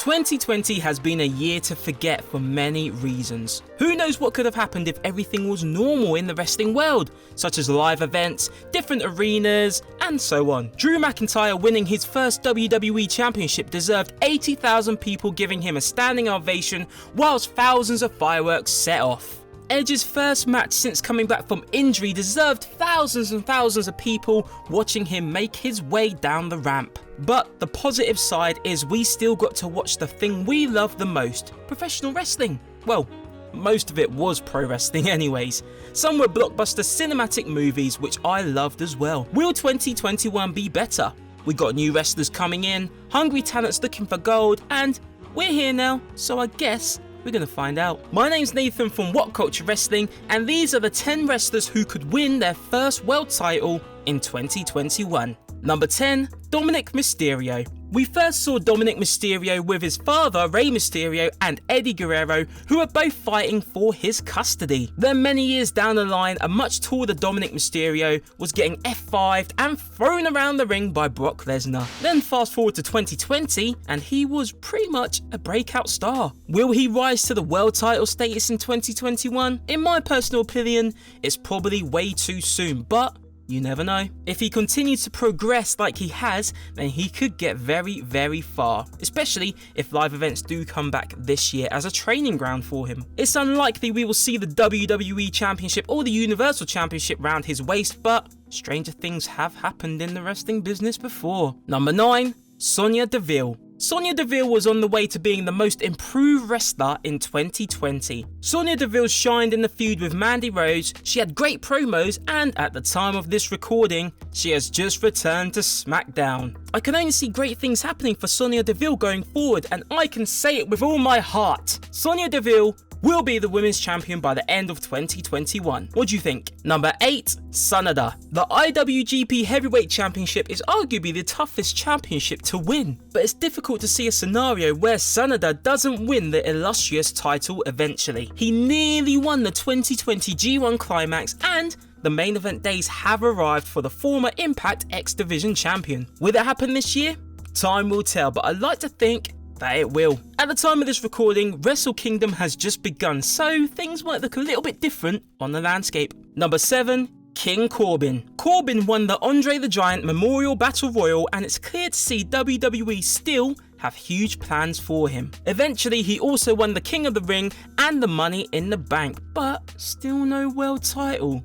2020 has been a year to forget for many reasons. Who knows what could have happened if everything was normal in the wrestling world, such as live events, different arenas, and so on. Drew McIntyre winning his first WWE Championship deserved 80,000 people giving him a standing ovation whilst thousands of fireworks set off. Edge's first match since coming back from injury deserved thousands and thousands of people watching him make his way down the ramp. But the positive side is we still got to watch the thing we love the most, professional wrestling. Well, most of it was pro wrestling anyways. Some were blockbuster cinematic movies, which I loved as well. Will 2021 be better? We got new wrestlers coming in, hungry talents looking for gold, and we're here now, so I guess we're going to find out. My name's Nathan from What Culture Wrestling, and these are the 10 wrestlers who could win their first world title in 2021. Number 10, Dominic Mysterio. We first saw Dominic Mysterio with his father, Rey Mysterio, and Eddie Guerrero, who were both fighting for his custody. Then many years down the line, a much taller Dominic Mysterio was getting F5'd and thrown around the ring by Brock Lesnar. Then fast forward to 2020, and he was pretty much a breakout star. Will he rise to the world title status in 2021? In my personal opinion, it's probably way too soon, but you never know. If he continues to progress like he has, then he could get very, very far, especially if live events do come back this year as a training ground for him. It's unlikely we will see the WWE Championship or the Universal Championship round his waist, but stranger things have happened in the wrestling business before. Number 9, Sonya Deville. Sonya Deville was on the way to being the most improved wrestler in 2020. Sonya Deville shined in the feud with Mandy Rose, she had great promos, and at the time of this recording, she has just returned to SmackDown. I can only see great things happening for Sonya Deville going forward, and I can say it with all my heart. Sonya Deville will be the women's champion by the end of 2021. What do you think? Number 8, Sanada. The IWGP Heavyweight Championship is arguably the toughest championship to win, but it's difficult to see a scenario where Sanada doesn't win the illustrious title eventually. He nearly won the 2020 G1 Climax, and the main event days have arrived for the former Impact X Division champion. Will it happen this year? Time will tell, but I'd like to think that it will. At the time of this recording, Wrestle Kingdom has just begun, so things might look a little bit different on the landscape. Number 7, King Corbin. Corbin won the Andre the Giant Memorial Battle Royal, and it's clear to see WWE still have huge plans for him. Eventually, he also won the King of the Ring and the Money in the Bank, but still no world title.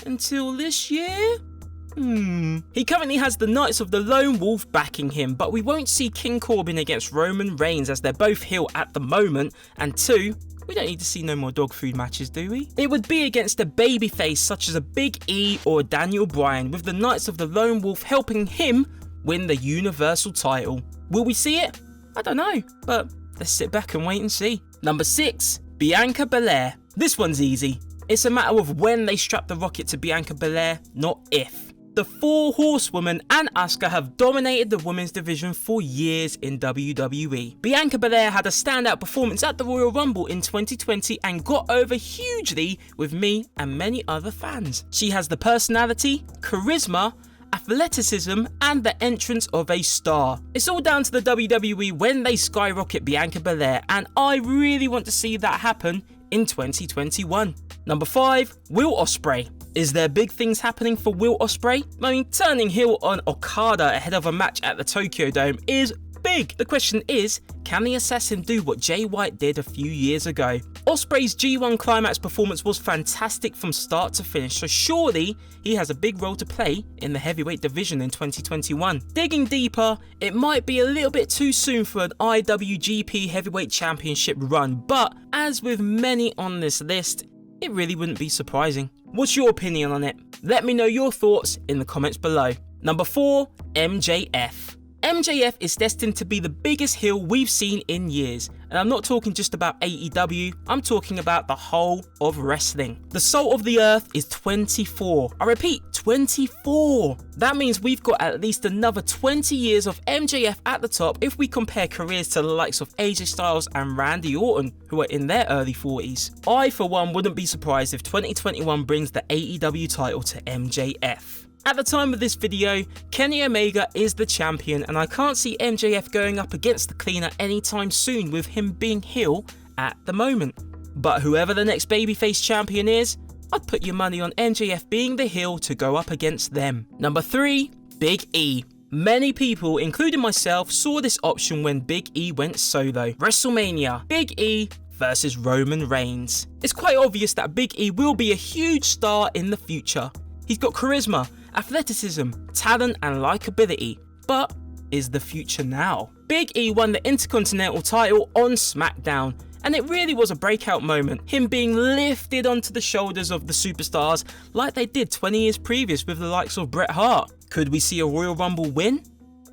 Until this year? He currently has the Knights of the Lone Wolf backing him, but we won't see King Corbin against Roman Reigns as they're both heel at the moment, and 2, we don't need to see no more dog food matches, do we? It would be against a babyface such as a Big E or Daniel Bryan, with the Knights of the Lone Wolf helping him win the Universal title. Will we see it? I don't know, but let's sit back and wait and see. Number 6, Bianca Belair. This one's easy. It's a matter of when they strap the rocket to Bianca Belair, not if. The 4 Horsewomen and Asuka have dominated the women's division for years in WWE. Bianca Belair had a standout performance at the Royal Rumble in 2020 and got over hugely with me and many other fans. She has the personality, charisma, athleticism, and the entrance of a star. It's all down to the WWE when they skyrocket Bianca Belair, and I really want to see that happen in 2021. Number 5, Will Ospreay. Is there big things happening for Will Ospreay? I mean, turning heel on Okada ahead of a match at the Tokyo Dome is big. The question is, can the assassin do what Jay White did a few years ago? Ospreay's G1 Climax performance was fantastic from start to finish, so surely he has a big role to play in the heavyweight division in 2021. Digging deeper, it might be a little bit too soon for an IWGP Heavyweight Championship run, but as with many on this list, it really wouldn't be surprising. What's your opinion on it? Let me know your thoughts in the comments below. Number 4, MJF. MJF is destined to be the biggest heel we've seen in years, and I'm not talking just about AEW, I'm talking about the whole of wrestling. The salt of the earth is 24. I repeat, 24. That means we've got at least another 20 years of MJF at the top if we compare careers to the likes of AJ Styles and Randy Orton, who are in their early 40s. I, for one, wouldn't be surprised if 2021 brings the AEW title to MJF. At the time of this video, Kenny Omega is the champion, and I can't see MJF going up against the cleaner anytime soon with him being heel at the moment. But whoever the next babyface champion is, I'd put your money on MJF being the heel to go up against them. Number 3, Big E. Many people, including myself, saw this option when Big E went solo. WrestleMania, Big E versus Roman Reigns. It's quite obvious that Big E will be a huge star in the future. He's got charisma, athleticism, talent and likability, but is the future now? Big E won the Intercontinental title on SmackDown, and it really was a breakout moment, him being lifted onto the shoulders of the superstars like they did 20 years previous with the likes of Bret Hart. Could we see a Royal Rumble win?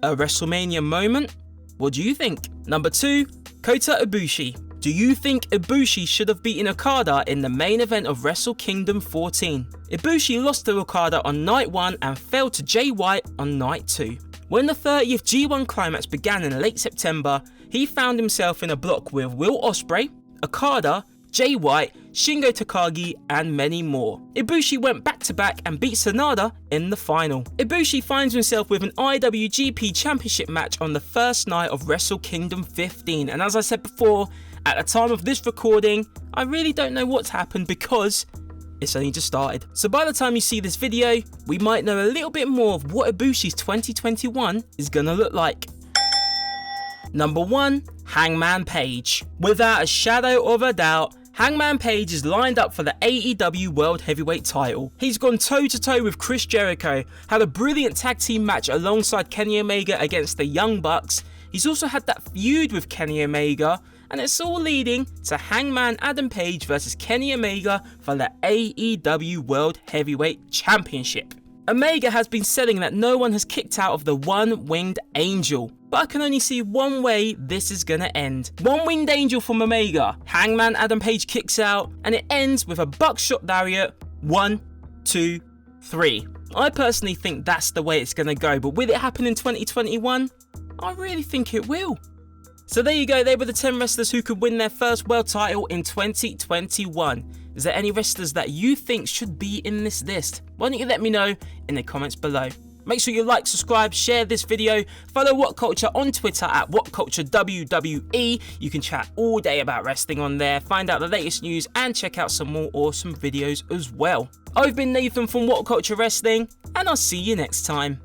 A WrestleMania moment? What do you think? Number 2, Kota Ibushi. Do you think Ibushi should have beaten Okada in the main event of Wrestle Kingdom 14? Ibushi lost to Okada on night 1 and fell to Jay White on night 2. When the 30th G1 climax began in late September, he found himself in a block with Will Ospreay, Okada, Jay White, Shingo Takagi and many more. Ibushi went back to back and beat Sanada in the final. Ibushi finds himself with an IWGP Championship match on the first night of Wrestle Kingdom 15, and as I said before, at the time of this recording, I really don't know what's happened because it's only just started. So by the time you see this video, we might know a little bit more of what Ibushi's 2021 is gonna look like. Number 1, Hangman Page. Without a shadow of a doubt, Hangman Page is lined up for the AEW World Heavyweight title. He's gone toe to toe with Chris Jericho, had a brilliant tag team match alongside Kenny Omega against the Young Bucks. He's also had that feud with Kenny Omega, and it's all leading to Hangman Adam Page versus Kenny Omega for the AEW World Heavyweight Championship. Omega has been saying that no one has kicked out of the One-Winged Angel, but I can only see one way this is gonna end. One-Winged Angel from Omega, Hangman Adam Page kicks out, and it ends with a buckshot lariat, 1, 2, 3. I personally think that's the way it's gonna go, but will it happen in 2021? I really think it will. So there you go, they were the 10 wrestlers who could win their first world title in 2021. Is there any wrestlers that you think should be in this list? Why don't you let me know in the comments below. Make sure you like, subscribe, share this video, follow What Culture on Twitter at WhatCultureWWE. You can chat all day about wrestling on there, find out the latest news and check out some more awesome videos as well. I've been Nathan from What Culture Wrestling and I'll see you next time.